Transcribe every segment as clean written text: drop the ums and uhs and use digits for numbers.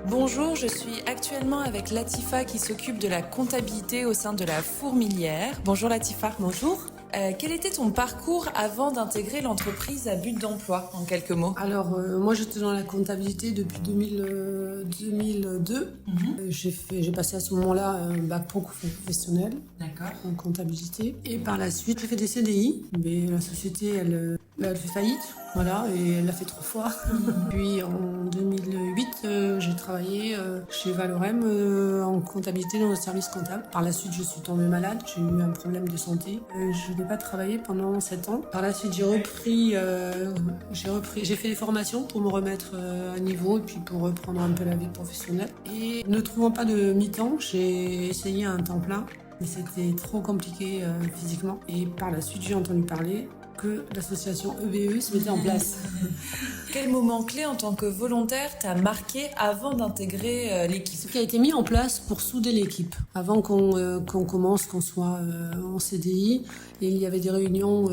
Bonjour, je suis actuellement avec Latifa qui s'occupe de la comptabilité au sein de la Fourmilière. Bonjour Latifa. Bonjour. Quel était ton parcours avant d'intégrer l'entreprise à but d'emploi, en quelques mots? Alors, moi j'étais dans la comptabilité depuis 2002. J'ai passé à ce moment-là un bac professionnel D'accord. en comptabilité. Et par la suite, j'ai fait des CDI. Mais la société, elle fait faillite. Voilà, et elle l'a fait 3 fois. Puis en 2008, j'ai travaillé chez Valorem en comptabilité dans le service comptable. Par la suite, je suis tombée malade, j'ai eu un problème de santé. Je n'ai pas travaillé pendant 7 ans. Par la suite, j'ai fait des formations pour me remettre à niveau et puis pour reprendre un peu la vie professionnelle. Et ne trouvant pas de mi-temps, j'ai essayé un temps plein, mais c'était trop compliqué physiquement. Et par la suite, j'ai entendu parler que l'association EBE se mettait en place. Quel moment clé en tant que volontaire t'a marqué avant d'intégrer l'équipe? Ce qui a été mis en place pour souder l'équipe. Avant qu'on commence, qu'on soit en CDI, il y avait des réunions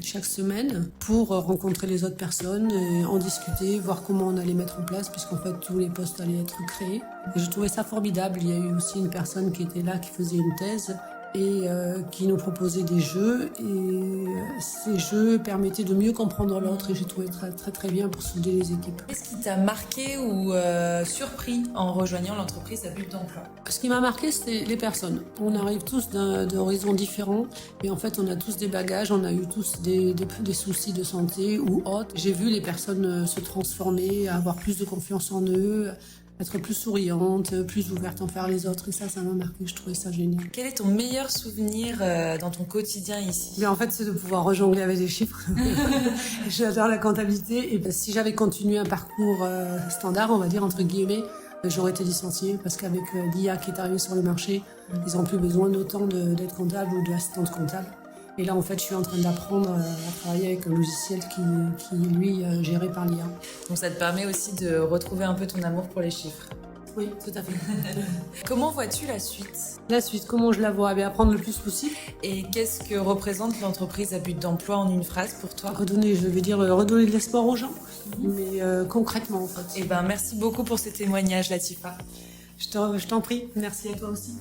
chaque semaine pour rencontrer les autres personnes, en discuter, voir comment on allait mettre en place, puisqu'en fait tous les postes allaient être créés. Et je trouvais ça formidable. Il y a eu aussi une personne qui était là, qui faisait une thèse et qui nous proposait des jeux, et ces jeux permettaient de mieux comprendre l'autre, et j'ai trouvé très très très bien pour souder les équipes. Qu'est-ce qui t'a marqué ou surpris en rejoignant l'entreprise à but d'emploi? Ce qui m'a marqué, c'était les personnes. On arrive tous d'horizons différents, mais en fait on a tous des bagages, on a eu tous des soucis de santé ou autres. J'ai vu les personnes se transformer, avoir plus de confiance en eux, être plus souriante, plus ouverte envers les autres, et ça m'a marqué, je trouvais ça génial. Quel est ton meilleur souvenir dans ton quotidien ici? Mais en fait, c'est de pouvoir rejongler avec des chiffres. J'adore la comptabilité, et si j'avais continué un parcours standard, on va dire, entre guillemets, j'aurais été licenciée, parce qu'avec l'IA qui est arrivée sur le marché, ils n'ont plus besoin d'autant d'être comptable ou d'assistante comptable. Et là, en fait, je suis en train d'apprendre à travailler avec un logiciel qui lui, géré par l'IA. Donc ça te permet aussi de retrouver un peu ton amour pour les chiffres. Oui, tout à fait. Comment vois-tu la suite? La suite, comment je la vois? Apprendre le plus possible. Et qu'est-ce que représente l'entreprise à but d'emploi en une phrase pour toi? Redonner de l'espoir aux gens, mais concrètement, en fait. Eh ben, merci beaucoup pour ce témoignage, Latifa. Je t'en prie, merci à toi aussi.